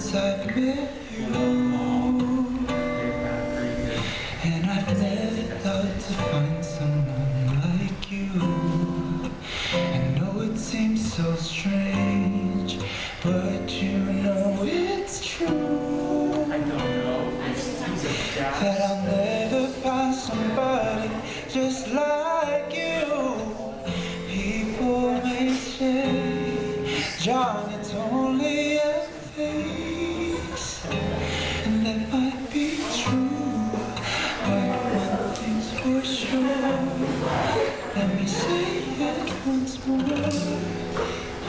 since I've met you, and I've never thought to find someone like you. I know it seems so strange, but you know it's true. I don't know. That I'll never find somebody just like you. People may say, John, it's only a phase, and that might be true, but one thing's for sure. Let me say it once more.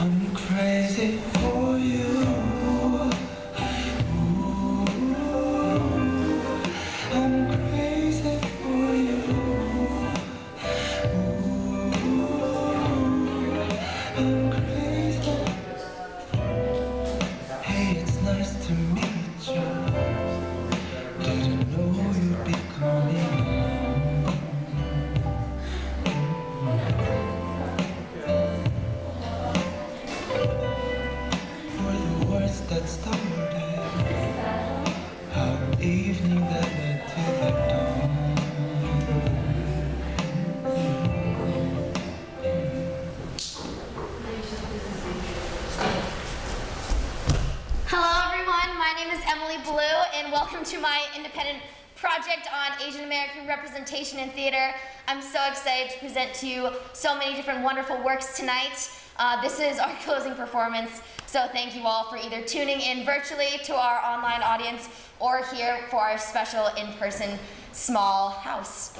I'm crazy for you. I'm crazy for you. I'm crazy. Hey, it's nice to meet you. Didn't know you'd be coming home. For the words that started our evening that led to the dawn. Hello everyone, my name is Emily Blue and welcome to my independent project on Asian American representation in theater. I'm so excited to present to you so many different wonderful works tonight. This is our closing performance, so thank you all for either tuning in virtually to our online audience or here for our special in-person small house.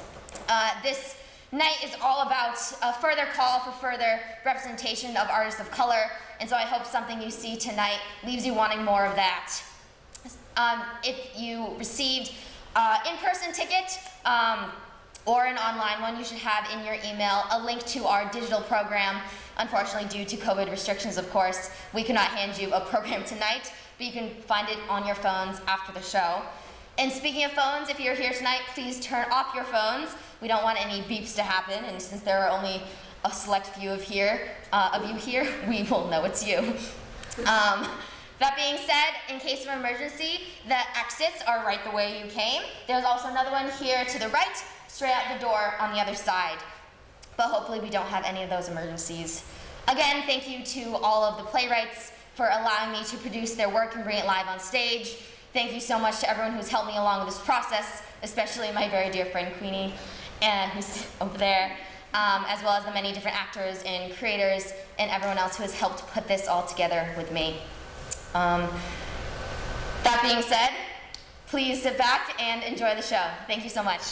This night is all about a further call for further representation of artists of color, and so I hope something you see tonight leaves you wanting more of that. If you received in-person ticket or an online one, you should have in your email a link to our digital program. Unfortunately, due to COVID restrictions, of course, we cannot hand you a program tonight, but you can find it on your phones after the show. And speaking of phones, if you're here tonight, please turn off your phones. We don't want any beeps to happen, and since there are only a select few of you here, we will know it's you. That being said, in case of emergency, the exits are right the way you came. There's also another one here to the right, straight out the door on the other side. But hopefully we don't have any of those emergencies. Again, thank you to all of the playwrights for allowing me to produce their work and bring it live on stage. Thank you so much to everyone who's helped me along with this process, especially my very dear friend Queenie, who's over there, as well as the many different actors and creators and everyone else who has helped put this all together with me. That being said, please sit back and enjoy the show. Thank you so much.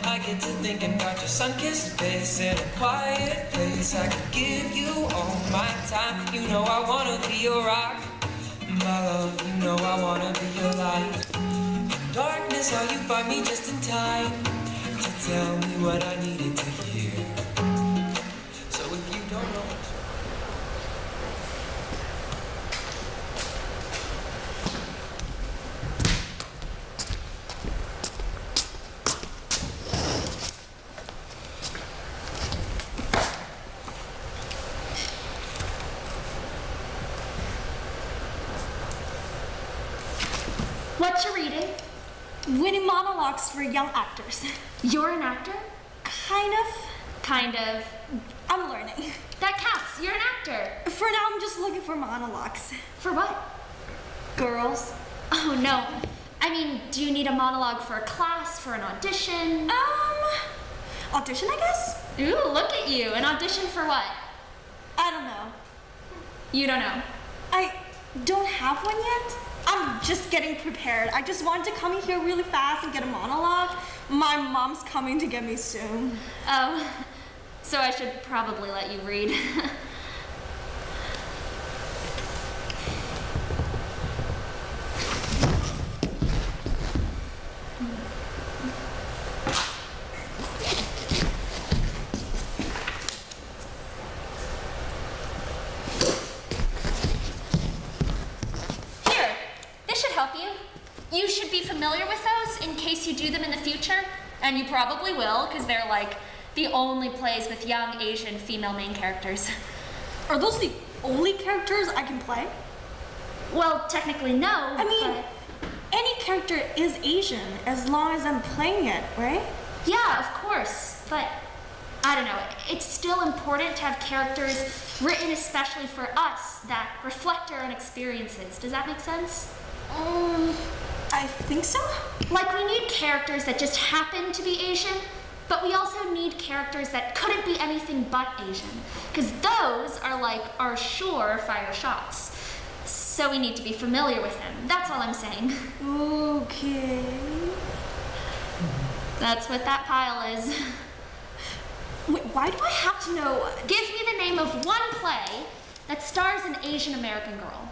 I get to thinking about your sun-kissed face in a quiet place. I could give you all my time. You know I wanna be your rock, my love. You know I wanna be your light. In darkness, how you find me just in time to tell me what I needed to hear. So if you don't know what What you reading? Winning monologues for young actors. You're an actor? Kind of. Kind of. I'm learning. That counts. You're an actor. For now, I'm just looking for monologues. For what? Girls. Oh, no. I mean, do you need a monologue for a class, for an audition? Audition, I guess? Ooh, look at you. An audition for what? I don't know. You don't know. I don't have one yet. I'm just getting prepared. I just wanted to come in here really fast and get a monologue. My mom's coming to get me soon. Oh, so I should probably let you read. Help you. You should be familiar with those in case you do them in the future, and you probably will, because they're like the only plays with young Asian female main characters. Are those the only characters I can play? Well, technically no. I mean, any character is Asian as long as I'm playing it, right? Yeah, of course, but I don't know. It's still important to have characters written especially for us that reflect our own experiences. Does that make sense? I think so. Like, we need characters that just happen to be Asian, but we also need characters that couldn't be anything but Asian, because those are like our surefire shots. So we need to be familiar with them. That's all I'm saying. Okay. That's what that pile is. Wait, why do I have to know? Give me the name of one play that stars an Asian American girl.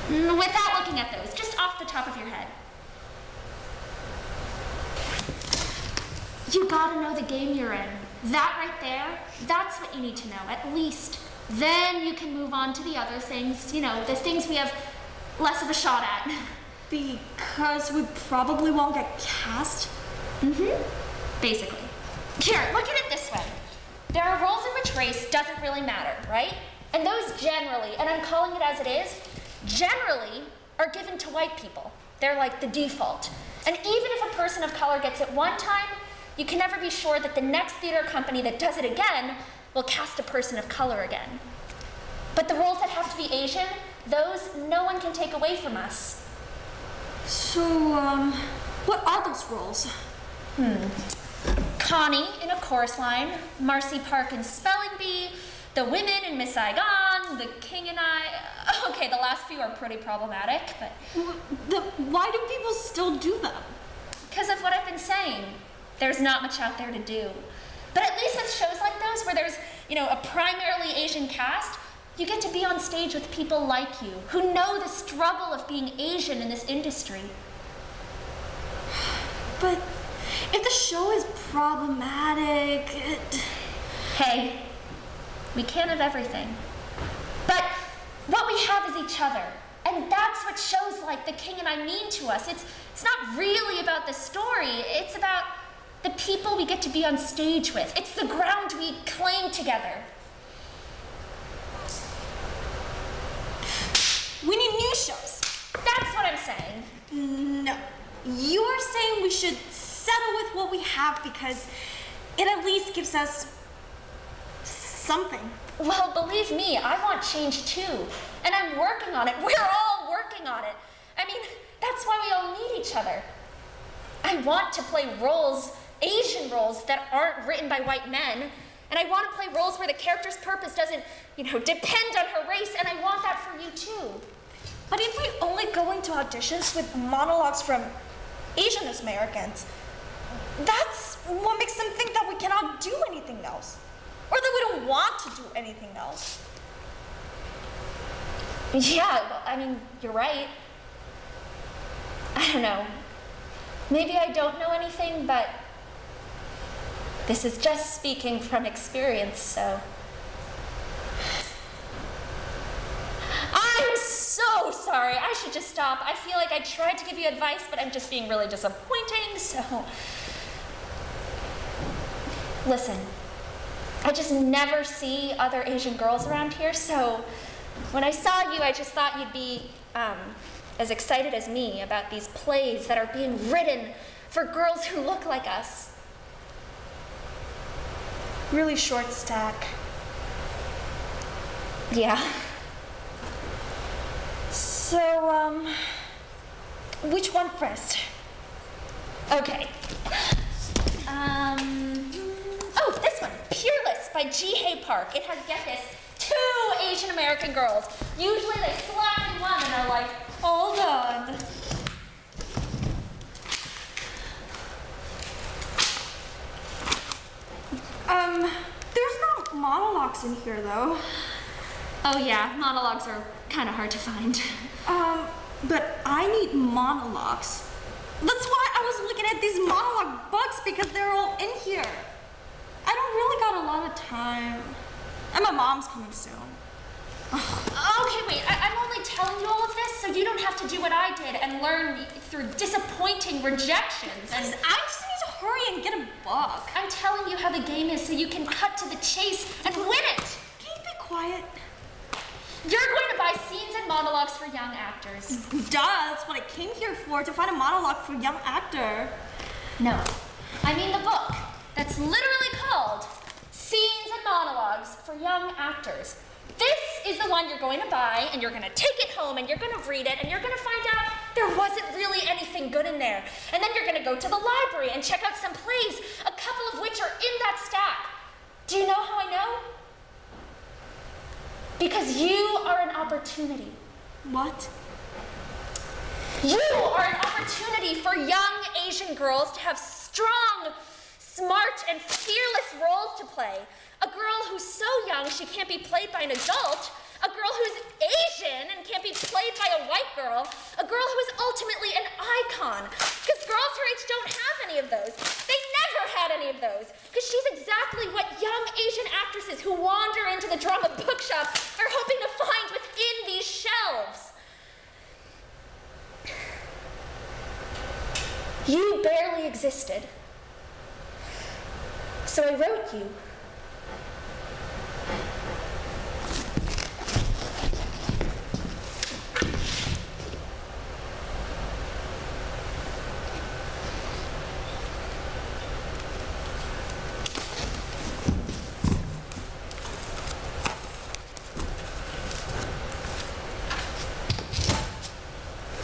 Without looking at those, just off the top of your head. You gotta know the game you're in. That right there, that's what you need to know, at least. Then you can move on to the other things, you know, the things we have less of a shot at. Because we probably won't get cast? Basically. Here, look at it this way. There are roles in which race doesn't really matter, right? And those generally, and I'm calling it as it is, generally are given to white people. They're like the default. And even if a person of color gets it one time, you can never be sure that the next theater company that does it again will cast a person of color again. But the roles that have to be Asian, those no one can take away from us. So, what are those roles? Connie in A Chorus Line, Marcy Park in Spelling Bee, the women in Miss Saigon, the king and I. Okay, the last few are pretty problematic, but... Why do people still do them? Because of what I've been saying. There's not much out there to do. But at least with shows like those where there's, you know, a primarily Asian cast, you get to be on stage with people like you who know the struggle of being Asian in this industry. But if the show is problematic, Hey, we can't have everything. But what we have is each other. And that's what shows like The King and I mean to us. It's not really about the story. It's about the people we get to be on stage with. It's the ground we claim together. we need new shows. That's what I'm saying. No. You are saying we should settle with what we have because it at least gives us something. Well, believe me, I want change too. And I'm working on it. We're all working on it. I mean, that's why we all need each other. I want to play roles, Asian roles, that aren't written by white men. And I want to play roles where the character's purpose doesn't, depend on her race, and I want that for you too. But if we only go into auditions with monologues from Asian Americans, that's what makes them think that we cannot do anything else. Or that we don't want to do anything else. Yeah, well, I mean, you're right. I don't know. Maybe I don't know anything, but this is just speaking from experience, so. I'm so sorry. I should just stop. I feel like I tried to give you advice, but I'm just being really disappointing, so. Listen, I just never see other Asian girls around here, so when I saw you, I just thought you'd be as excited as me about these plays that are being written for girls who look like us. Really short stack. Yeah. So, which one first? Okay. Oh, this one, Peerless by Ji Hae Park. It has, get this, 2 Asian American girls. Usually they slap in one and are like, hold on. There's no monologues in here though. Oh yeah, monologues are kind of hard to find. But I need monologues. That's why I was looking at these monologue books because they're all in here. I don't really got a lot of time. And my mom's coming soon. Okay, wait, I'm only telling you all have to do what I did and learn through disappointing rejections. And I just need to hurry and get a book. I'm telling you how the game is so you can cut to the chase and win it. Can you be quiet? You're going to buy scenes and monologues for young actors. Duh, that's what I came here for, to find a monologue for a young actor. No, I mean the book. That's literally called Scenes and Monologues for Young Actors. This is the one you're going to buy, and you're going to take it home, and you're going to read it, and you're going to find out there wasn't really anything good in there. And then you're going to go to the library and check out some plays, a couple of which are in that stack. Do you know how I know? Because you are an opportunity. What? You are an opportunity for young Asian girls to have strong, smart, and fearless roles to play. A girl who's so young she can't be played by an adult. A girl who's Asian and can't be played by a white girl. A girl who is ultimately an icon. Because girls her age don't have any of those. They never had any of those. Because she's exactly what young Asian actresses who wander into the drama bookshop are hoping to find within these shelves. You barely existed. So I wrote you.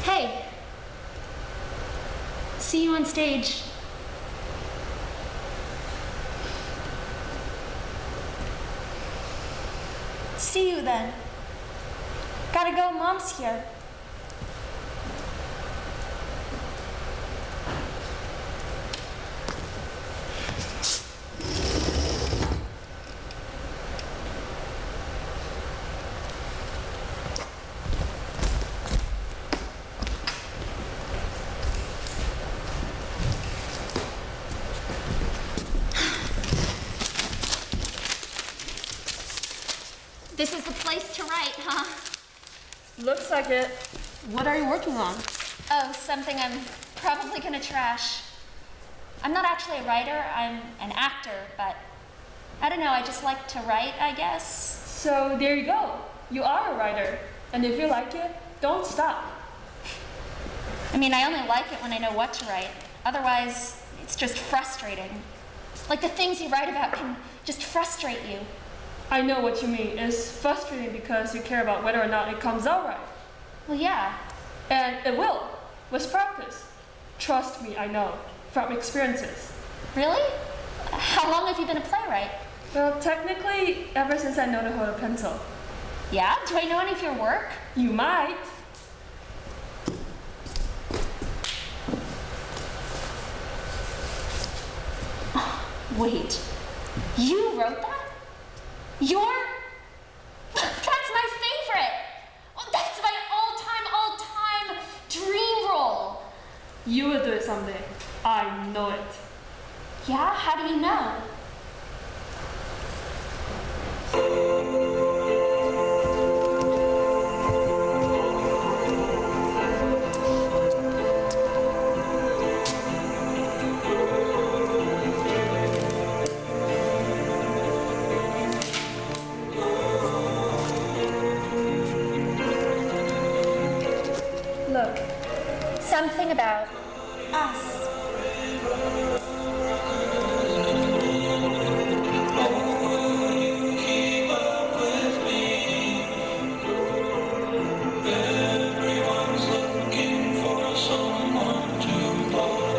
Hey. See you on stage. See you then. Gotta go, Mom's here. This is the place to write, huh? Looks like it. What are you working on? Oh, something I'm probably gonna trash. I'm not actually a writer, I'm an actor, but I don't know, I just like to write, I guess. So there you go. You are a writer. And if you like it, don't stop. I mean, I only like it when I know what to write. Otherwise, it's just frustrating. Like the things you write about can just frustrate you. I know what you mean. It's frustrating because you care about whether or not it comes out right. Well, yeah. And it will, with practice. Trust me, I know, from experiences. Really? How long have you been a playwright? Well, technically, ever since I know to hold a pencil. Yeah? Do I know any of your work? You might. Wait. You wrote that? That's my favorite! Oh, that's my all-time dream role! You will do it someday. I know it. Yeah? How do you know? Look, Something about Us. Everyone's looking for someone to hold.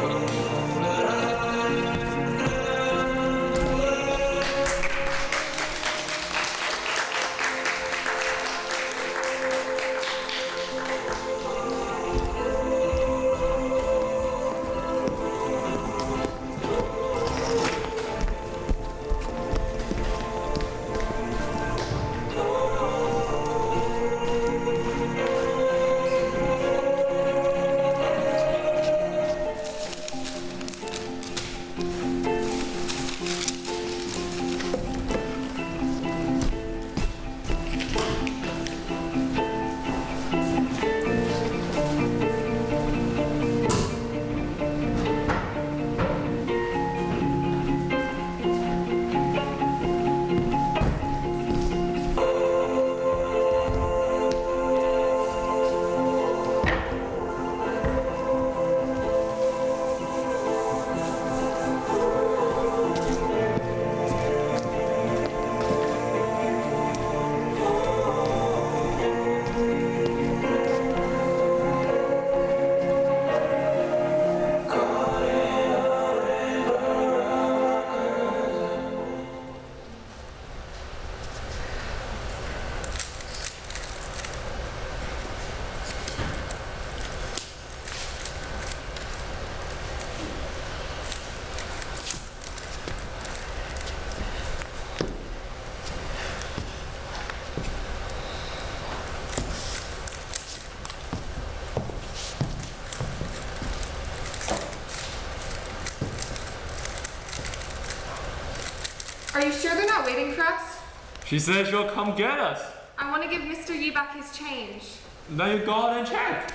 Are you sure they're not waiting for us? She said she'll come get us. I want to give Mr. Yi back his change. Then you go out and check.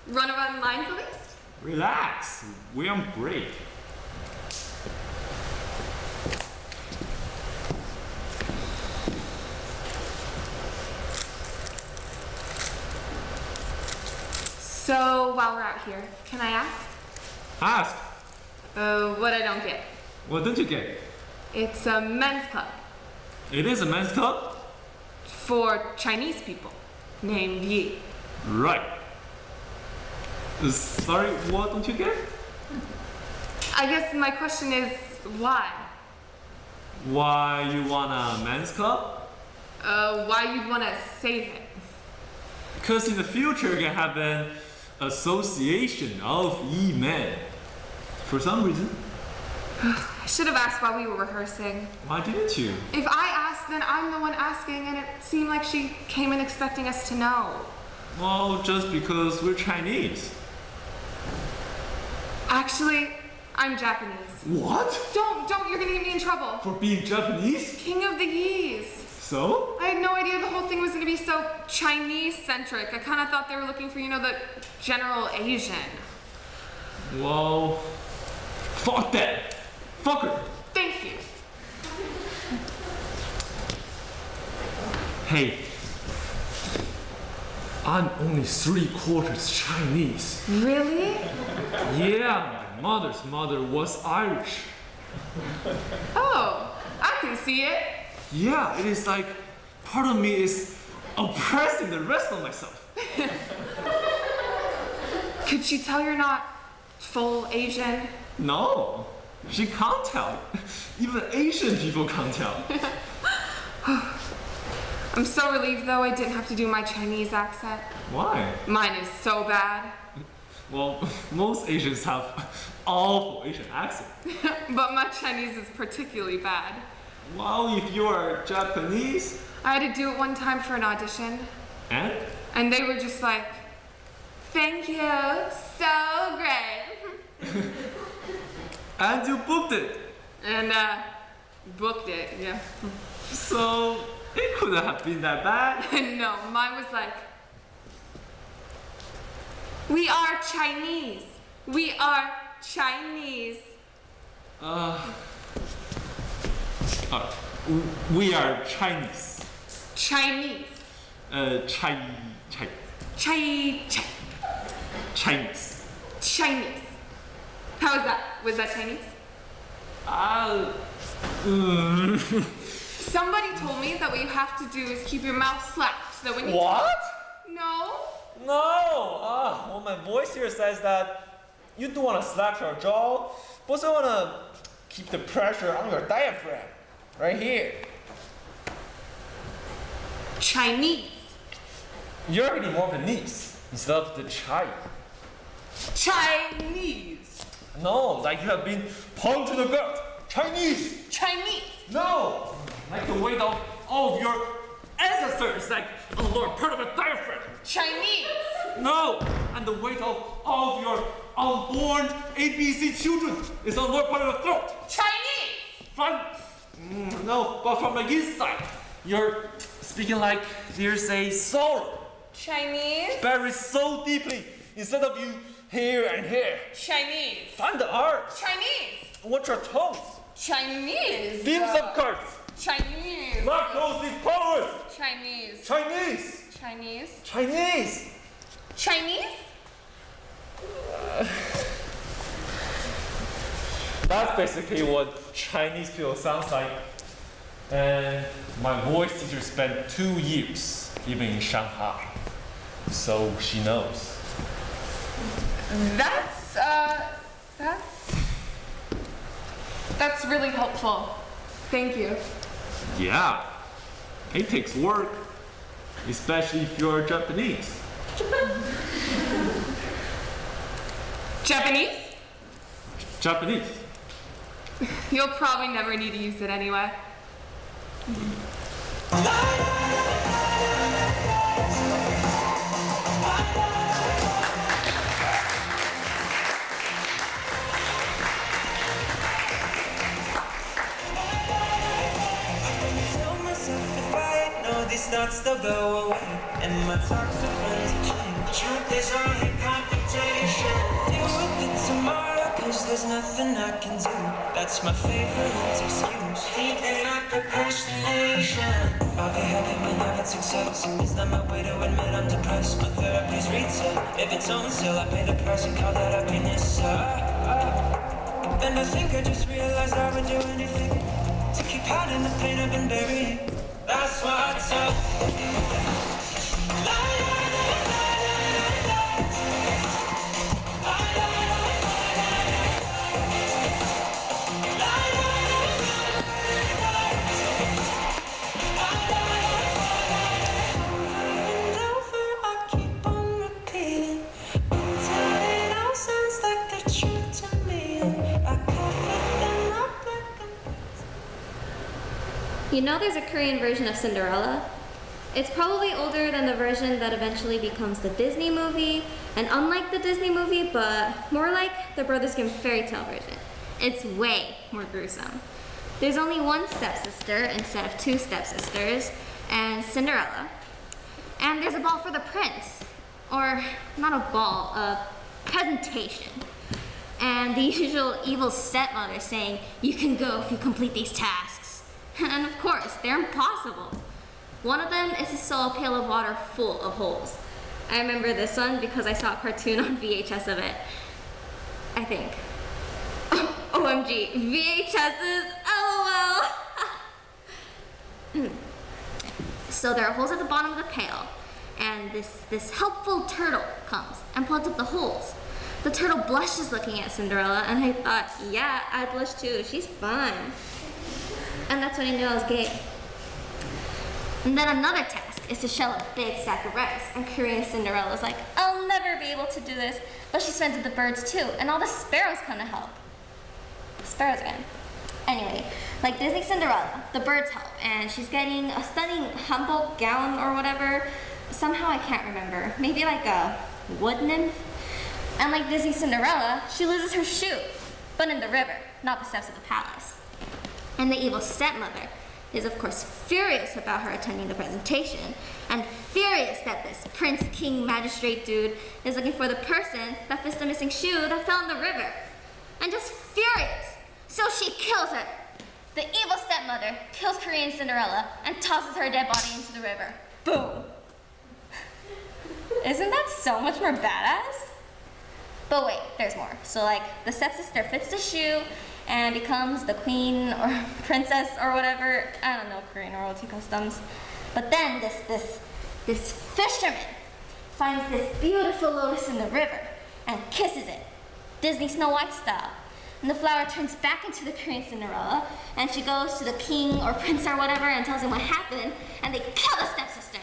Run around lines at least? Relax. We're on break. So, while we're out here, can I ask? Ask. What I don't get. What did you get? It's a men's club It is a men's club? for Chinese people named Yi. Right. Sorry, what don't you get? I guess my question is, why? Why you want a men's club? Why you'd want to save it? Because in the future you can have an association of E-men. For some reason. I should have asked while we were rehearsing. Why didn't you? If I asked, then I'm the one asking, and it seemed like she came in expecting us to know. Well, just because we're Chinese. Actually, I'm Japanese. What? Don't, you're gonna get me in trouble. For being Japanese? King of the Yis. So? I had no idea the whole thing was gonna be so Chinese-centric. I kinda thought they were looking for, the general Asian. Well, fuck that. Fuck her. Thank you. Hey, I'm only 3/4 Chinese. Really? Yeah, my mother's mother was Irish. Oh, I can see it. Yeah, it is like part of me is oppressing the rest of myself. Could she tell you're not full Asian? No, she can't tell. Even Asian people can't tell. I'm so relieved though I didn't have to do my Chinese accent. Why? Mine is so bad. Well, most Asians have awful Asian accent. But my Chinese is particularly bad. Well, if you are Japanese, I had to do it one time for an audition, and they were just like, "Thank you, so great." and you booked it. And booked it, yeah. So it couldn't have been that bad. No, mine was like, "We are Chinese. We are Chinese." We are Chinese. Chinese. Chinese. Chinese. How was that? Was that Chinese? Somebody told me that what you have to do is keep your mouth slapped so that when you What? No. No. Well, my voice here says that you do want to slack your jaw, but also want to keep the pressure on your diaphragm, right here. Chinese. You're getting more of the knees instead of the chai. Chinese. No, like you have been punched in the gut. Chinese. Chinese. No, like the weight of all of your ancestors, like on the lower part of the diaphragm. Chinese. No, and the weight of all of your unborn ABC children is on the lower part of the throat. Chinese. No, but from the inside, you're speaking like there's a sorrow Chinese. buried so deeply instead of you here and here. Chinese. Find the art. Chinese. Watch your toes. Chinese. Dim sum cards. Chinese. Not close these powers. Chinese. Chinese. Chinese. Chinese. Chinese? That's basically what Chinese people sounds like. And my voice teacher spent 2 years living in Shanghai, so she knows. That's really helpful. Thank you. Yeah, it takes work, especially if you're Japanese. Japanese? Japanese. You'll probably never need to use it anyway. nights they'll go away, and my toxic friends change. Truth is I hate confrontation. Deal with it tomorrow, cause there's nothing I can do. That's my favorite excuse. Thinking not procrastination. I'll be happy whenever it's success. It's not my way to admit I'm depressed. My therapy's retail. If it's on sale, I pay the price and call that happiness. And I think I just realized I would do anything to keep hiding the pain I've been burying. That's what's up. You know there's a Korean version of Cinderella? It's probably older than the version that eventually becomes the Disney movie, and unlike the Disney movie, but more like the Brothers Grimm fairy tale version. It's way more gruesome. There's only one stepsister instead of two stepsisters, and Cinderella. And there's a ball for the prince. Or, not a ball, a presentation. And the usual evil stepmother saying, "You can go if you complete these tasks." And of course, they're impossible. One of them is to sew a pail of water full of holes. I remember this one because I saw a cartoon on VHS of it. I think. OMG, VHS's, LOL. So there are holes at the bottom of the pail, and this helpful turtle comes and plugs up the holes. The turtle blushes looking at Cinderella, and I thought, yeah, I'd blush too, she's fine. And that's when I knew I was gay. And then another task is to shell a big sack of rice. And Korean Cinderella's like, I'll never be able to do this. But she spends with the birds too, and all the sparrows come to help. Sparrows again. Anyway, like Disney Cinderella, the birds help, and she's getting a stunning Hanbok gown or whatever. Somehow I can't remember. Maybe like a wood nymph? And like Disney Cinderella, she loses her shoe, but in the river, not the steps of the palace. And the evil stepmother is of course furious about her attending the presentation, and furious that this prince, king, magistrate dude is looking for the person that fixed the missing shoe that fell in the river. And just furious, so she kills her. The evil stepmother kills Korean Cinderella and tosses her dead body into the river. Boom. Isn't that so much more badass? But wait, there's more. So like the stepsister fits the shoe and becomes the queen or princess or whatever. I don't know Korean royalty customs. But then this fisherman finds this beautiful lotus in the river and kisses it, Disney Snow White style. And the flower turns back into the Korean Cinderella, and she goes to the king or prince or whatever and tells him what happened, and they kill the stepsister.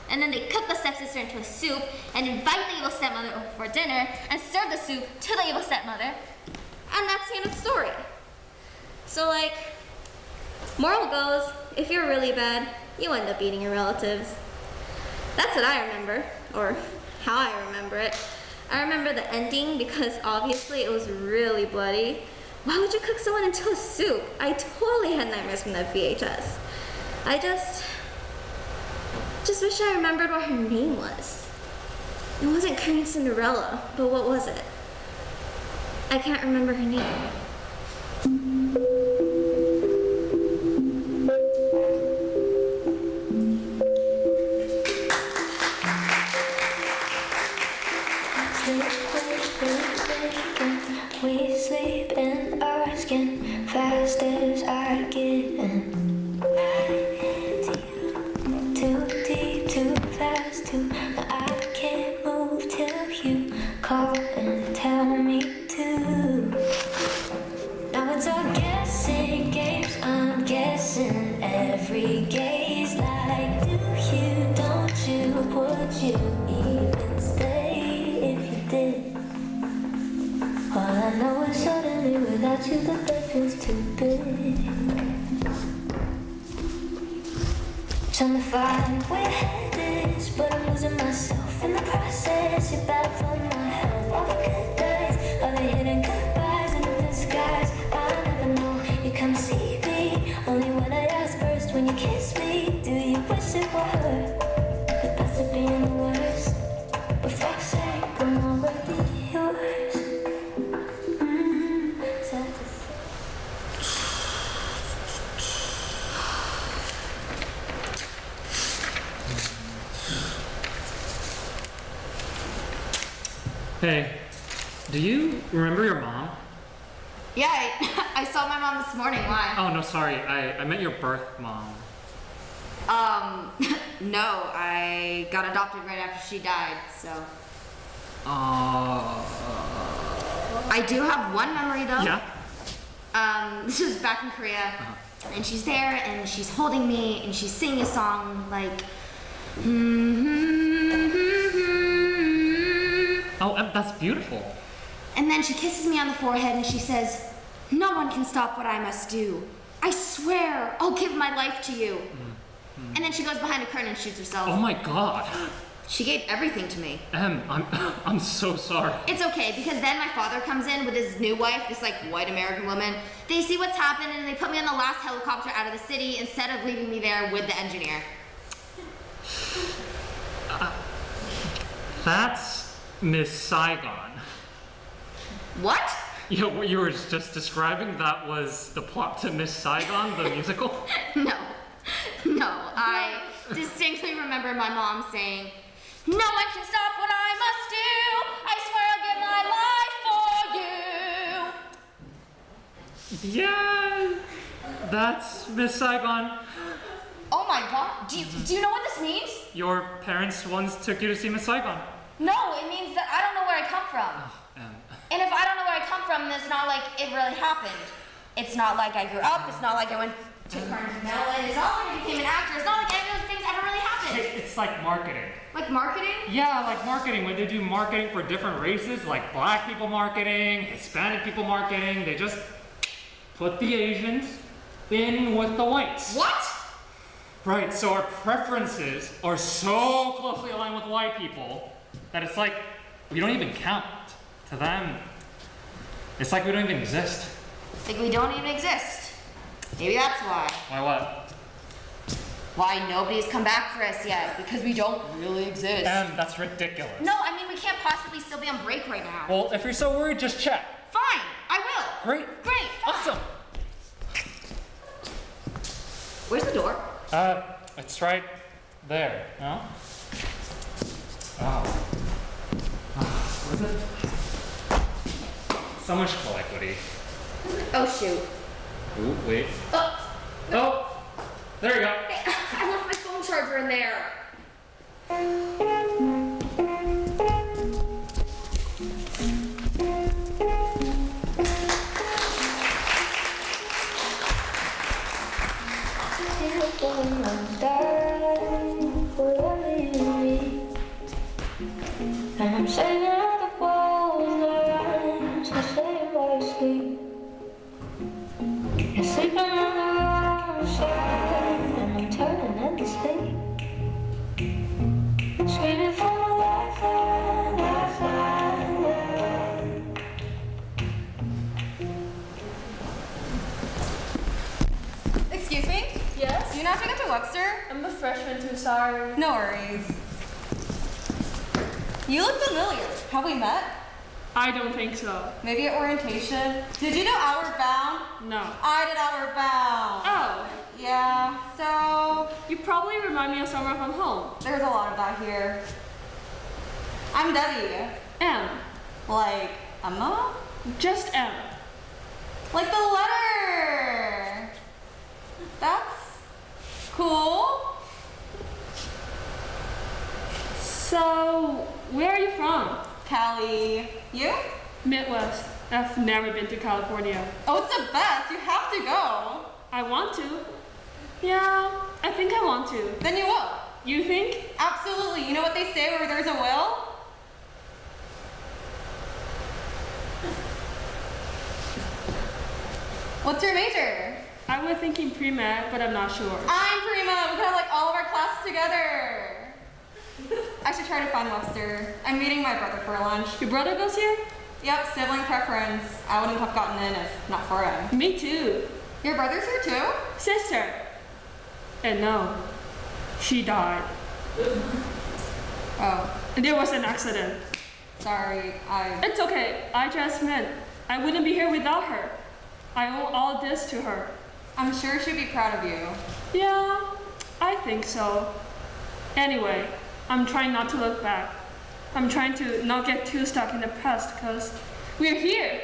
And then they cook the stepsister into a soup and invite the evil stepmother over for dinner and serve the soup to the evil stepmother. And that's the end of the story. So like, moral goes, if you're really bad, you end up eating your relatives. That's what I remember, or how I remember it. I remember the ending because obviously it was really bloody. Why would you cook someone into a soup? I totally had nightmares from that VHS. I just wish I remembered what her name was. It wasn't Korean Cinderella, but what was it? I can't remember her name. We sleep in our skin fast as I get in. Too deep, too fast, too. I can't move till you call and tell me to. Now it's all guessing games. I'm guessing every gaze. Like, do you, don't you, would you even stay if you did? All I know is suddenly without you the bed feels too big. Trying to find where your head is, but I'm losing myself in the process. You're bad for my health. All the good days, all the hidden goodbyes in the disguise. I never know, you come see me only when I ask first. When you kiss me, do you wish as it were. The best of being the worst. For fuck's sake, I'm already yours. Sad to say. Hey, do you remember your mom? Yeah, I saw my mom this morning. Why? Oh, no, sorry. I meant your birth mom. No, I got adopted right after she died, so. I do have one memory though. Yeah? This was back in Korea, and she's there, and she's holding me, and she's singing a song like. Oh, that's beautiful. And then she kisses me on the forehead, and she says, "No one can stop what I must do. I swear, I'll give my life to you." And then she goes behind a curtain and shoots herself. Oh my god. She gave everything to me. I'm so sorry. It's okay, because then my father comes in with his new wife, this like white American woman. They see what's happened and they put me on the last helicopter out of the city instead of leaving me there with the engineer. That's Miss Saigon. What? Yeah, what you were just describing, that was the plot to Miss Saigon, the musical? No, I distinctly remember my mom saying, "No one can stop what I must do. I swear I'll give my life for you." Yeah, that's Miss Saigon. Oh my god, do you know what this means? Your parents once took you to see Miss Saigon. No, it means that I don't know where I come from. And if I don't know where I come from, then it's not like it really happened. It's not like I grew up, it's not like I went to Carnegie Mellon, it's not like I became an actor, it's not like any of those things ever really happened. It's like marketing. Like marketing? Yeah, like marketing. When they do marketing for different races, like black people marketing, Hispanic people marketing, they just put the Asians in with the whites. What? Right, so our preferences are so closely aligned with white people that it's like we don't even count. To them, it's like we don't even exist. Like we don't even exist. Maybe that's why. Why what? Why nobody's come back for us yet, because we don't really exist. That's ridiculous. No, I mean we can't possibly still be on break right now. Well, if you're so worried, just check. Fine, I will. Great. Fine. Awesome. Where's the door? It's right there. No? Oh. What is it? So much equity. Oh shoot. Ooh, wait. Oh, there you go. I left my phone charger in there. And I'm saving all the walls around, so say it while you sleep. You're sleeping on the wrong side, and I'm turning endlessly. Screaming for my lifeline, lifeline. Excuse me? Yes? Do you not pick up to Webster? I'm a freshman too, sorry. No worries. You look familiar. Have we met? I don't think so. Maybe at orientation? Did you do Outward Bound? No. I did Outward Bound. Oh, Yeah, so you probably remind me of someone from home. there's a lot of that here. I'm Debbie. M. Like Emma? Just M. Like the letter. That's cool. So, where are you from? Cali. You? Midwest. I've never been to California. Oh, it's the best. You have to go. I want to. Yeah, I think I want to. Then you will. You think? Absolutely. You know what they say where there's a will? What's your major? I was thinking pre-med, but I'm not sure. I'm pre-med. We could have like all of our classes together. I should try to find Webster. I'm meeting my brother for lunch. Your brother goes here? Yep, sibling preference. I wouldn't have gotten in if not for him. Me too. Your brother's here too? Sister. And no. She died. Oh, There was an accident. sorry. It's okay. I just meant I wouldn't be here without her. I owe all this to her. I'm sure she'd be proud of you. Yeah, I think so. Anyway, I'm trying not to look back. I'm trying to not get too stuck in the past because we're here.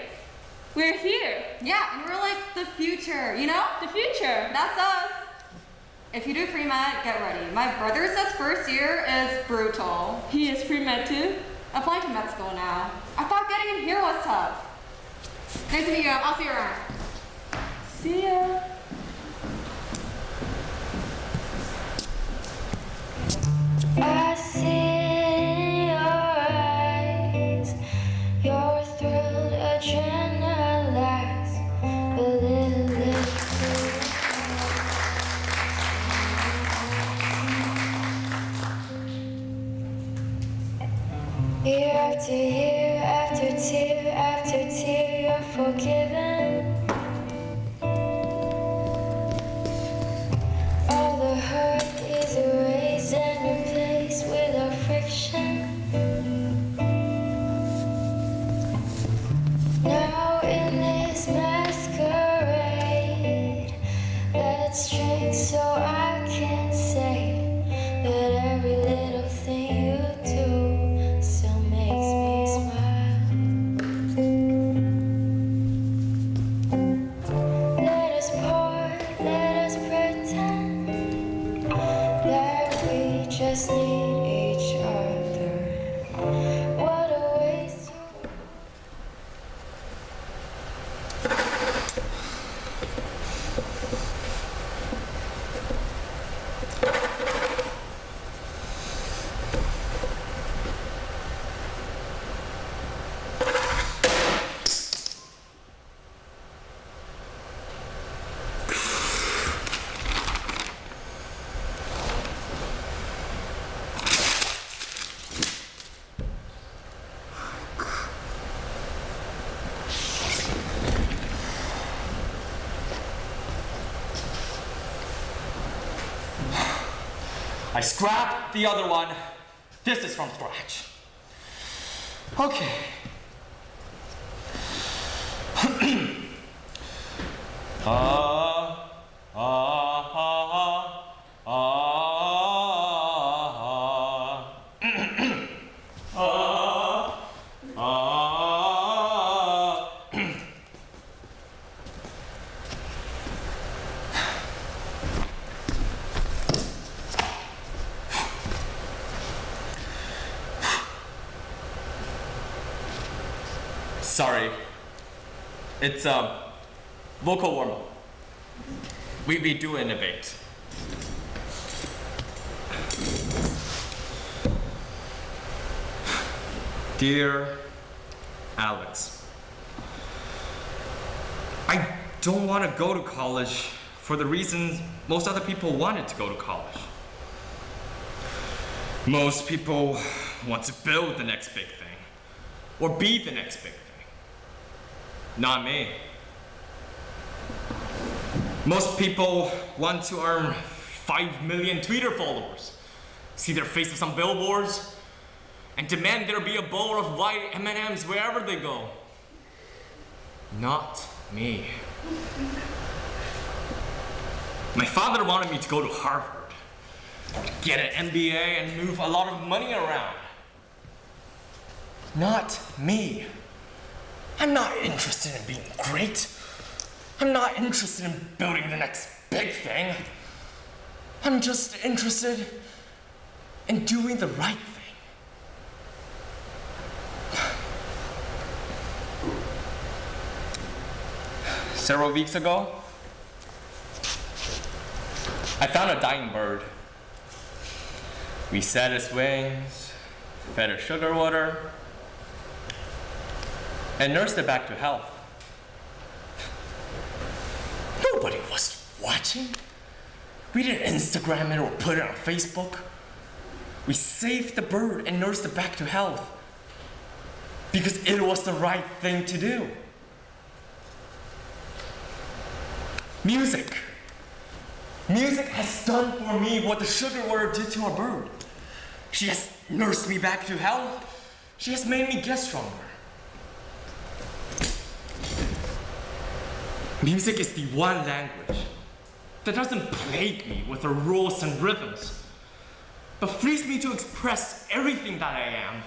We're here. Yeah, and we're like the future, you know? The future. That's us. If you do pre-med, get ready. My brother says first year is brutal. He is pre-med too? Applying to med school now. I thought getting in here was tough. Nice to meet you. I'll see you around. See ya. I see in your eyes, you're thrilled, adrenalized, a little year after year, after tear, you're forgiven. All the hurt is erased and replaced without friction. Now in this masquerade, let's drink so I can say that every little thing you do still makes me smile. Let us part, let us pretend that we just need each other. What a waste. I scrapped the other one. This is from scratch. Okay. Sorry. It's vocal warm-up. We do innovate. Dear Alex, I don't want to go to college for the reasons most other people wanted to go to college. Most people want to build the next big thing or be the next big thing. Not me. Most people want to earn 5 million Twitter followers, see their faces on billboards, and demand there be a bowl of white M&Ms wherever they go. Not me. My father wanted me to go to Harvard, get an MBA, and move a lot of money around. Not me. I'm not interested in being great. I'm not interested in building the next big thing. I'm just interested in doing the right thing. Several weeks ago, I found a dying bird. We set its wings, fed it sugar water, and nursed it back to health. Nobody was watching. We didn't Instagram it or put it on Facebook. We saved the bird and nursed it back to health because it was the right thing to do. Music has done for me what the sugar water did to a bird. She has nursed me back to health. She has made me get stronger. Music is the one language that doesn't plague me with her rules and rhythms, but frees me to express everything that I am.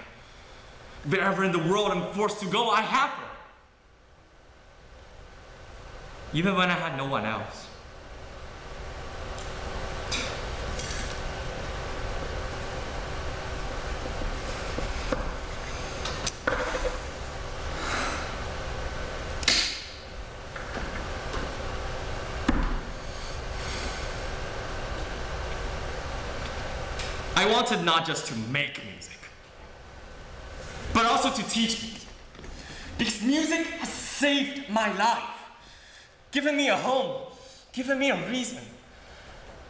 Wherever in the world I'm forced to go, I have her. Even when I had no one else. I wanted not just to make music, but also to teach music. Because music has saved my life, given me a home, given me a reason.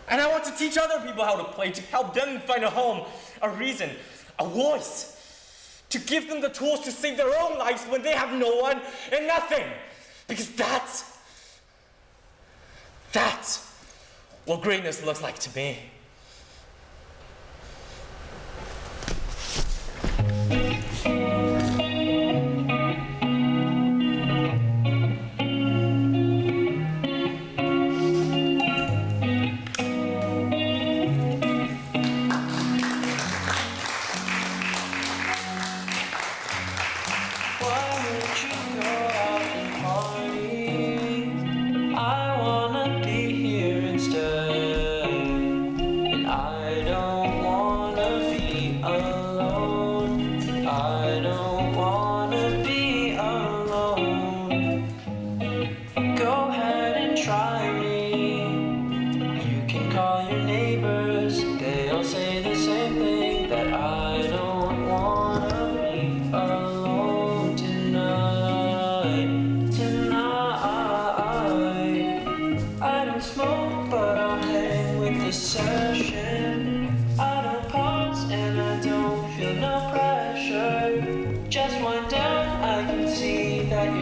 And I want to teach other people how to play, to help them find a home, a reason, a voice, to give them the tools to save their own lives when they have no one and nothing. Because that's what greatness looks like to me.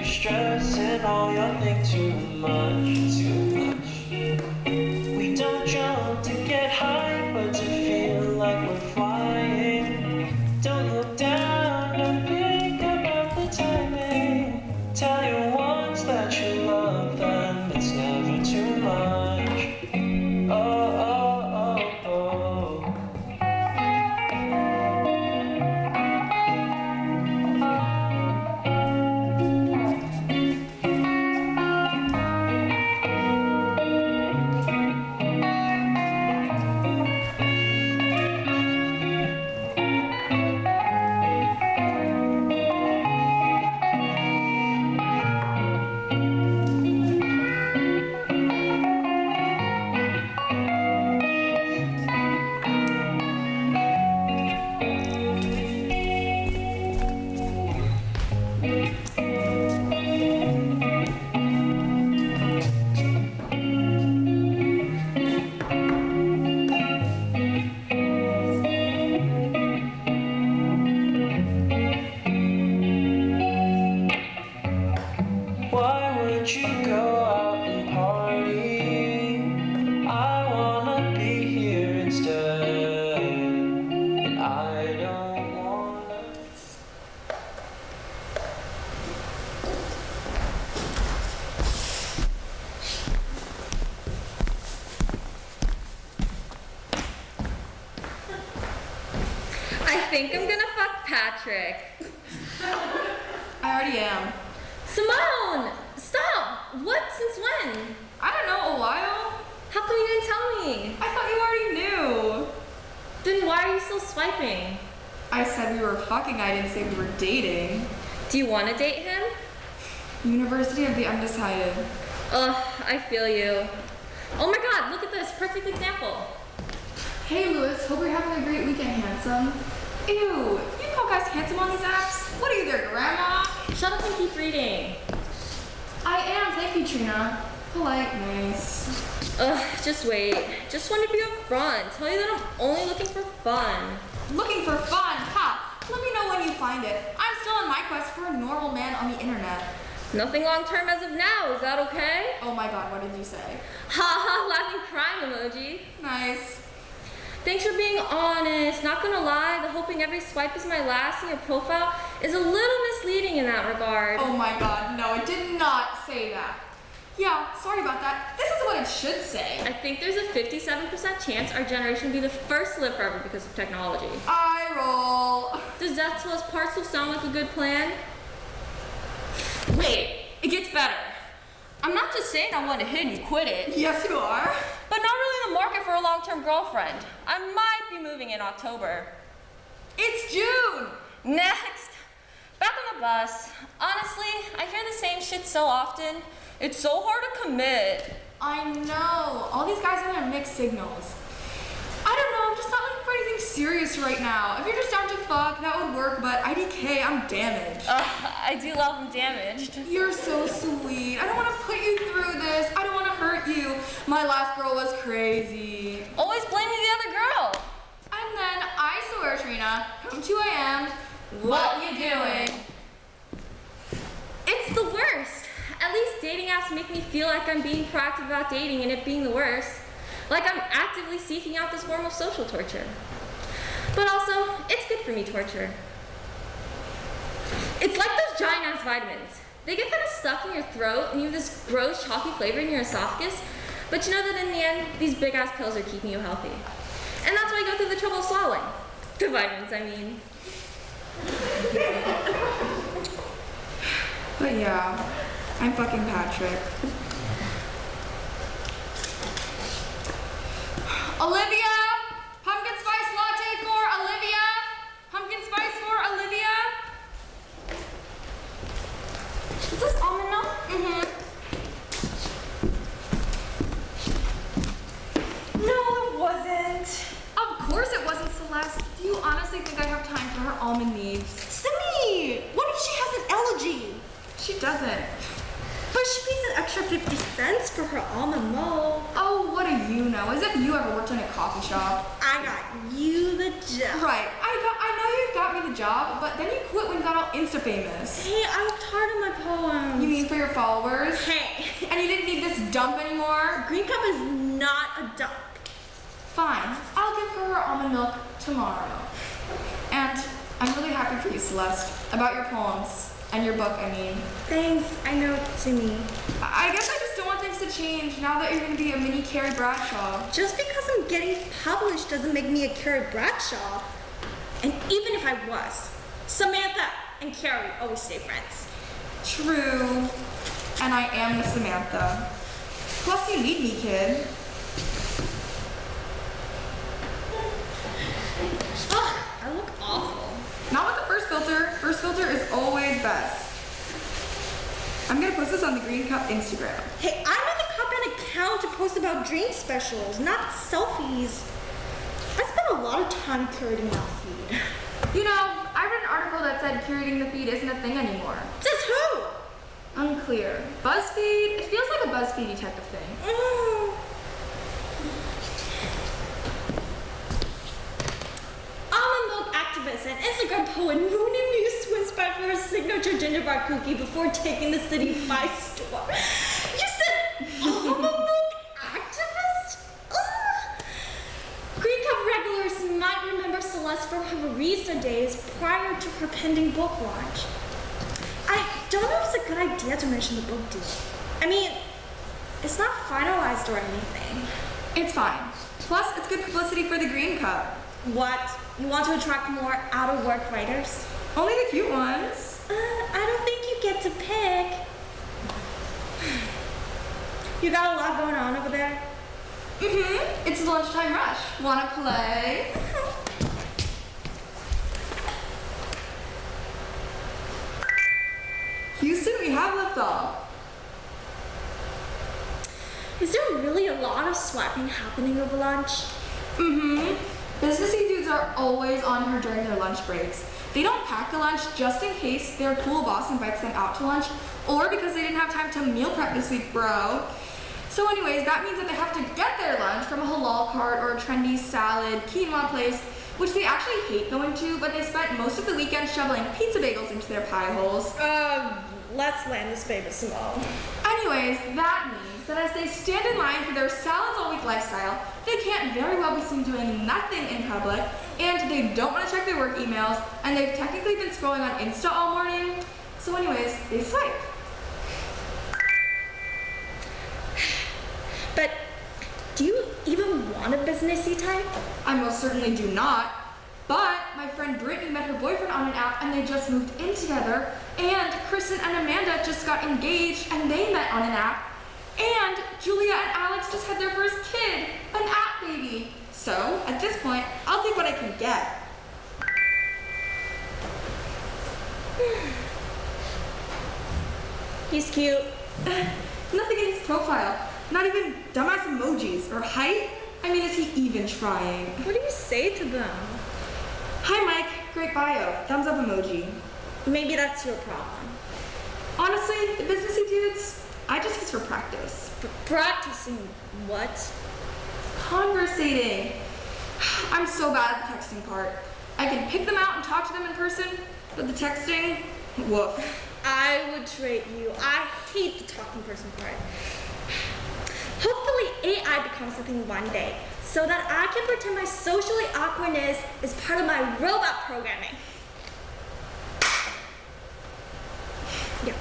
Stressing all your things too much, too much. We don't jump to get high, but to feel like we're flying. Don't look down, don't think about the timing. Tell your ones that you love them, it's never too much. Oh, oh, oh, oh. I think I'm gonna fuck Patrick. I already am. Simone! Stop! What? Since when? I don't know, a while. How come you didn't tell me? I thought you already knew. Then why are you still swiping? I said we were fucking, I didn't say we were dating. Do you want to date him? University of the Undecided. Ugh, I feel you. Oh my god, look at this, perfect example. Hey Lewis, hope you're having a great weekend, handsome. Ew, you call guys handsome on these apps? What are you, their grandma? Shut up and keep reading. I am, thank you, Trina. Polite, nice. Ugh, just wait. Just want to be upfront. Tell you that I'm only looking for fun. Looking for fun? Ha! Let me know when you find it. I'm still on my quest for a normal man on the internet. Nothing long term as of now, is that okay? Oh my god, what did you say? Ha ha, laughing crying emoji. Nice. Thanks for being honest. Not gonna lie, the hoping every swipe is my last in your profile is a little misleading in that regard. Oh my god, no, it did not say that. Yeah, sorry about that. This is what it should say. I think there's a 57% chance our generation will be the first to live forever because of technology. I roll. Does Death to Us Part 2 sound like a good plan? Wait, it gets better. I'm not just saying I want to hit and quit it. Yes, you are. But not really in the market for a long-term girlfriend. I might be moving in October. It's June. Next. Back on the bus. Honestly, I hear the same shit so often. It's so hard to commit. I know. All these guys are on mixed signals. I don't know, I'm just not looking for anything serious right now. If you're just down to fuck, that would work, but IDK, I'm damaged. I do love I'm damaged. You're so sweet. I don't want to put you through this. I don't want to hurt you. My last girl was crazy. Always blaming the other girl. And then I swear, Trina, come 2 a.m. What you doing? It's the worst. At least dating apps make me feel like I'm being proactive about dating and it being the worst. Like I'm actively seeking out this form of social torture. But also, it's good for me torture. It's like those giant ass vitamins. They get kind of stuck in your throat and you have this gross chalky flavor in your esophagus, but you know that in the end, these big ass pills are keeping you healthy. And that's why I go through the trouble of swallowing. The vitamins, I mean. But yeah, I'm fucking Patrick. Olivia! Pumpkin spice latte for Olivia! Pumpkin spice for Olivia! Is this almond milk? No, it wasn't. Of course it wasn't, Celeste. Do you honestly think I have time for her almond needs? Simi! What if she has an allergy? She doesn't. But she pays an extra 50 cents for her almond milk. Oh, what do you know? As if you ever worked in a coffee shop. I got you the job. Right. I know you got me the job, but then you quit when you got all Insta famous. Hey, I worked hard on my poems. You mean for your followers? Hey. And you didn't need this dump anymore? Green Cup is not a dump. Fine. I'll give her her almond milk tomorrow. And I'm really happy for you, Celeste, about your poems. And your book, I mean. Thanks, I know it's to me. I guess I just don't want things to change now that you're going to be a mini Carrie Bradshaw. Just because I'm getting published doesn't make me a Carrie Bradshaw. And even if I was, Samantha and Carrie always stay friends. True. And I am the Samantha. Plus, you need me, kid. Ugh, I look awful. Not with the first filter. First filter is always best. I'm gonna post this on the Green Cup Instagram. Hey, I made the Cup an account to post about drink specials, not selfies. I spent a lot of time curating that feed. You know, I read an article that said curating the feed isn't a thing anymore. Says who? Unclear. BuzzFeed? It feels like a BuzzFeed detective thing. Almond milk activist and Instagram poet Mooney used to inspire for her signature ginger bar cookie before taking the city by storm. You said almond milk activist? Ugh. Green Cup regulars might remember Celeste from her barista days prior to her pending book launch. I don't know if it's a good idea to mention the book deal. I mean, it's not finalized or anything. It's fine. Plus, it's good publicity for the Green Cup. What? You want to attract more out-of-work writers? Only the cute ones. I don't think you get to pick. You got a lot going on over there? It's the lunchtime rush. Wanna play? Houston, we have left off. Is there really a lot of swiping happening over lunch? Businessy dudes are always on her during their lunch breaks. They don't pack the lunch just in case their cool boss invites them out to lunch or because they didn't have time to meal prep this week, bro. So anyways, that means that they have to get their lunch from a halal cart or a trendy salad, quinoa place which they actually hate going to, but they spent most of the weekend shoveling pizza bagels into their pie holes. Let's land this baby, Simone. Anyways, that means that as they stand in line for their salads all week lifestyle, they can't very well be seen doing nothing in public, and they don't want to check their work emails, and they've technically been scrolling on Insta all morning. So anyways, they swipe. But do you even want a businessy type? I most certainly do not. But my friend Brittany met her boyfriend on an app and they just moved in together. And Kristen and Amanda just got engaged and they met on an app. And Julia and Alex just had their first kid, an app baby. So at this point, I'll take what I can get. He's cute. Nothing in his profile. Not even dumbass emojis or height. I mean, is he even trying? What do you say to them? Hi, Mike. Great bio. Thumbs up emoji. Maybe that's your problem. Honestly, the businessy dudes, I just use for practice. Practicing what? Conversating. I'm so bad at the texting part. I can pick them out and talk to them in person, but the texting, woof. I would trade you. I hate the talking person part. Hopefully AI becomes something one day, so that I can pretend my socially awkwardness is part of my robot programming. Yeah.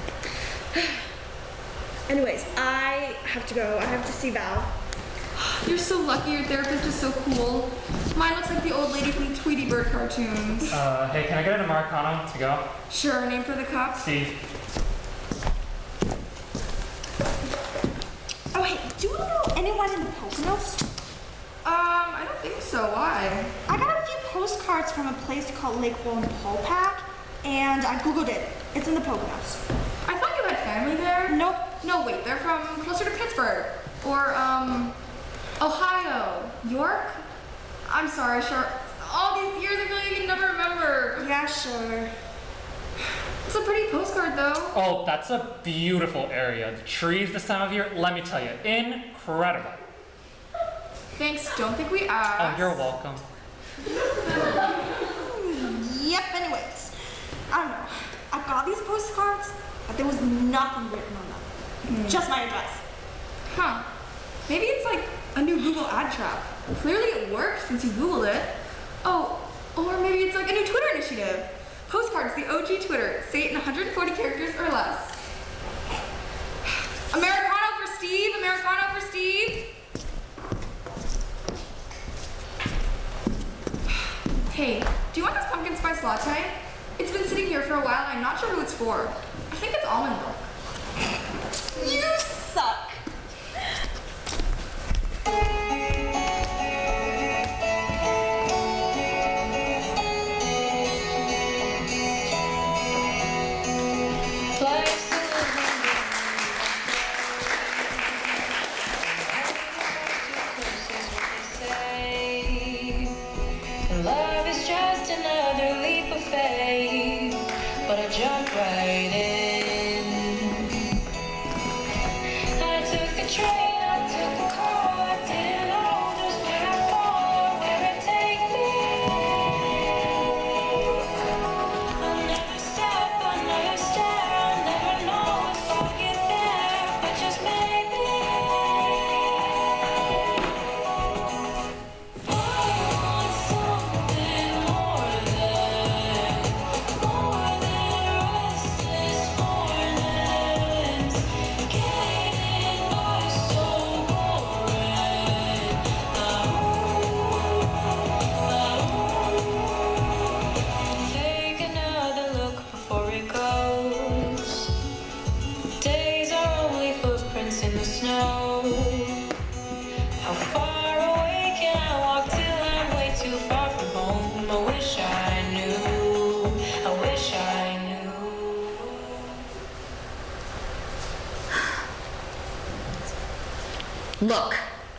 Anyways, I have to go. I have to see Val. You're so lucky your therapist is so cool. Mine looks like the old lady from the Tweety Bird cartoons. Hey, can I get an Americano to go? Sure, name for the cup? Steve. Oh, hey, do you know anyone in the Poconos? I don't think so. Why? I got a few postcards from a place called Lake Wallenpolpack, and I googled it. It's in the Poconos. I thought you had family there. Nope. No, wait, they're from closer to Pittsburgh. Or, Ohio. York? I'm sorry, sure. All these years I feel like I can never remember. Yeah, sure. It's a pretty postcard, though. Oh, that's a beautiful area. The trees this time of year, let me tell you, incredible. Thanks, don't think we asked. Oh, you're welcome. Yep, anyways. I don't know. I got these postcards, but there was nothing written on them. Just my address. Huh. Maybe it's like a new Google ad trap. Clearly it worked since you Googled it. Oh, or maybe it's like a new Twitter initiative. Postcards, the OG Twitter. Say it in 140 characters or less. Americano for Steve, Americano for Steve. Hey, do you want this pumpkin spice latte? It's been sitting here for a while and I'm not sure who it's for. I think it's almond milk. You suck. Love is just another leap of faith, but I jumped right in. I took the train, I took the car, didn't know just where I'd fall, where it'd take me. I'll never stop, I'll never stare, I'll never know if I'll get there, but just maybe. Take another look before it goes. Days are only footprints in the snow. How far away can I walk till I'm way too far from home? I wish I knew. I wish I knew. Look,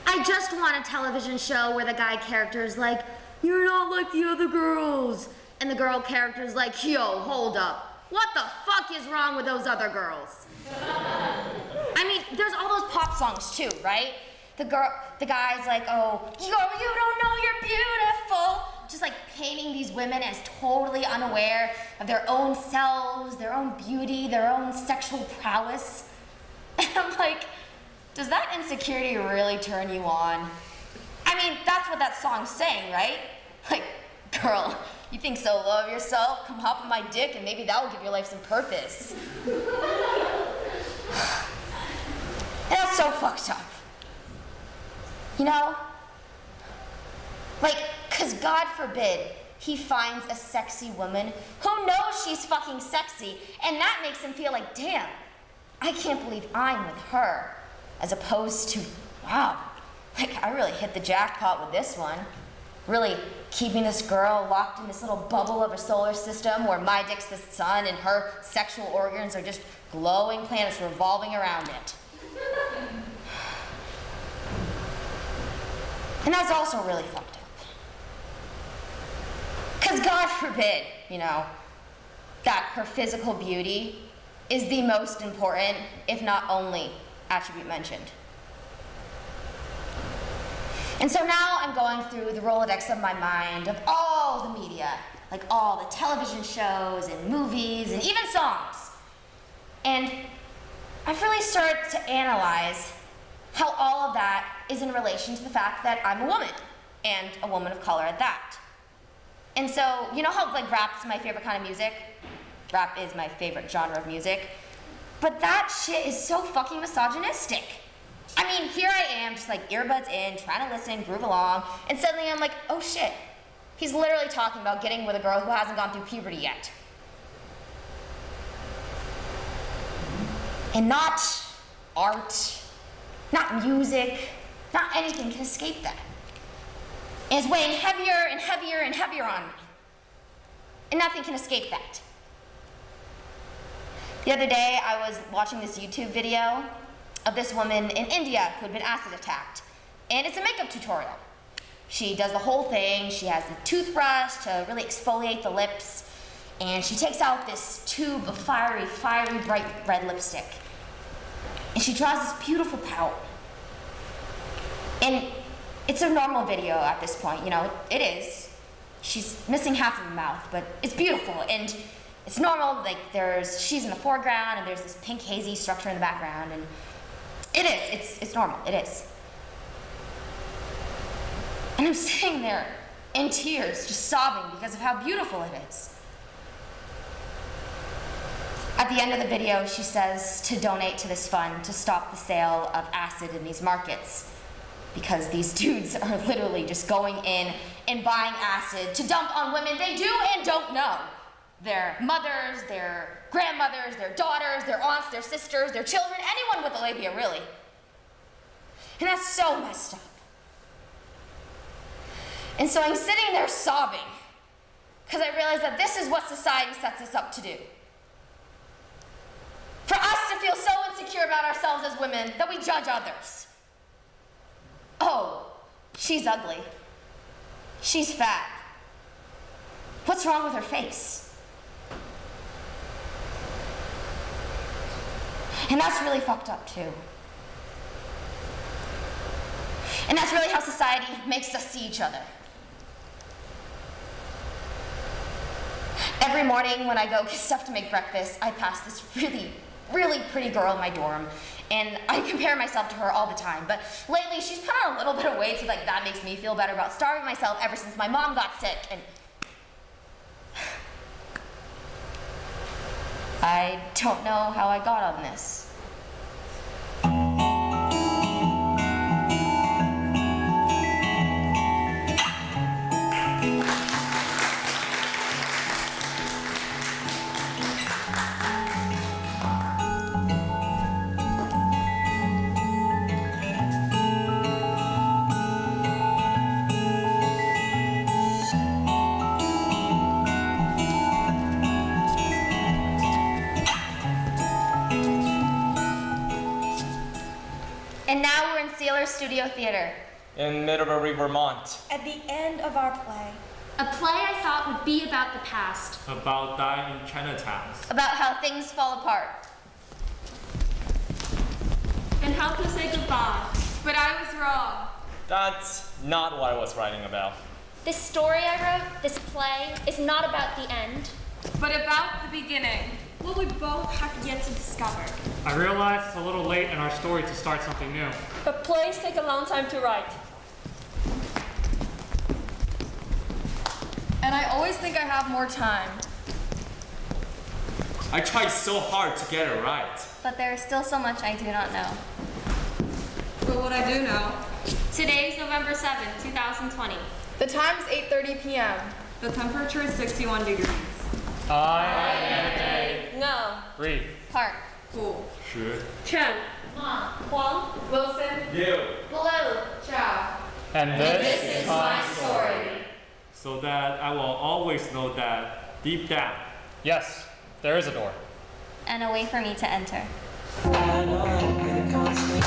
I just want a television show where the guy character's like, "You're not like the other girls," and the girl character's like, "Yo, hold up. What the fuck is wrong with those other girls?" I mean, there's all those pop songs too, right? The guy's like, "Oh, yo, you don't know you're beautiful. just like painting these women as totally unaware of their own selves, their own beauty, their own sexual prowess. And I'm like, does that insecurity really turn you on? I mean, that's what that song's saying, right? Like, girl, you think so low of yourself? Come hop on my dick and maybe that will give your life some purpose. And that's so fucked up. You know? Like, cause God forbid he finds a sexy woman who knows she's fucking sexy, and that makes him feel like, damn, I can't believe I'm with her. As opposed to, wow, like I really hit the jackpot with this one. Really keeping this girl locked in this little bubble of a solar system where my dick's the sun and her sexual organs are just glowing planets revolving around it. And that's also really fucked up. Because God forbid, you know, that her physical beauty is the most important, if not only, attribute mentioned. And so now I'm going through the Rolodex of my mind of all the media, like all the television shows and movies and even songs. And I've really started to analyze how all of that is in relation to the fact that I'm a woman, and a woman of color at that. And so, you know how like rap's my favorite kind of music? Rap is my favorite genre of music. But that shit is so fucking misogynistic. I mean, here I am, just like earbuds in, trying to listen, groove along, and suddenly I'm like, oh shit. He's literally talking about getting with a girl who hasn't gone through puberty yet. And not art, not music, not anything can escape that. And it's weighing heavier and heavier and heavier on me. And nothing can escape that. The other day, I was watching this YouTube video of this woman in India who had been acid attacked. And it's a makeup tutorial. She does the whole thing. She has the toothbrush to really exfoliate the lips. And she takes out this tube of fiery, bright red lipstick. And she draws this beautiful pout. And it's a normal video at this point, you know, it is. She's missing half of her mouth, but it's beautiful. And it's normal, like she's in the foreground and there's this pink hazy structure in the background, and it's normal, it is. And I'm sitting there in tears, just sobbing because of how beautiful it is. At the end of the video, she says to donate to this fund to stop the sale of acid in these markets, because these dudes are literally just going in and buying acid to dump on women they do and don't know. Their mothers, their grandmothers, their daughters, their aunts, their sisters, their children, anyone with a labia, really. And that's so messed up. And so I'm sitting there sobbing, because I realize that this is what society sets us up to do. For us to feel so insecure about ourselves as women that we judge others. Oh, she's ugly. She's fat. What's wrong with her face? And that's really fucked up too. And that's really how society makes us see each other. Every morning when I go get stuff to make breakfast, I pass this really pretty girl in my dorm. And I compare myself to her all the time. But lately, she's put on a little bit of weight, so like that makes me feel better about starving myself ever since my mom got sick. And I don't know how I got on this. And now we're in Sealer Studio Theater. In Middlebury, Vermont. At the end of our play. A play I thought would be about the past. About dying in Chinatown. About how things fall apart. And how to say goodbye. But I was wrong. That's not what I was writing about. This story I wrote, this play, is not about the end. But about the beginning, what we both have yet to discover. I realize it's a little late in our story to start something new. But plays take a long time to write. And I always think I have more time. I tried so hard to get it right. But there is still so much I do not know. But what I do know, Today's November 7th, 2020. the time is 8:30 p.m. The temperature is 61 degrees. No. Read. Park. Cool. Should. Chen. Ma, Huang, Wilson. You. Blue. Ciao. And This is my story. So that I will always know that deep down. Yes, there is a door. And a way for me to enter. I know I'm gonna constantly.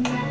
Thank you.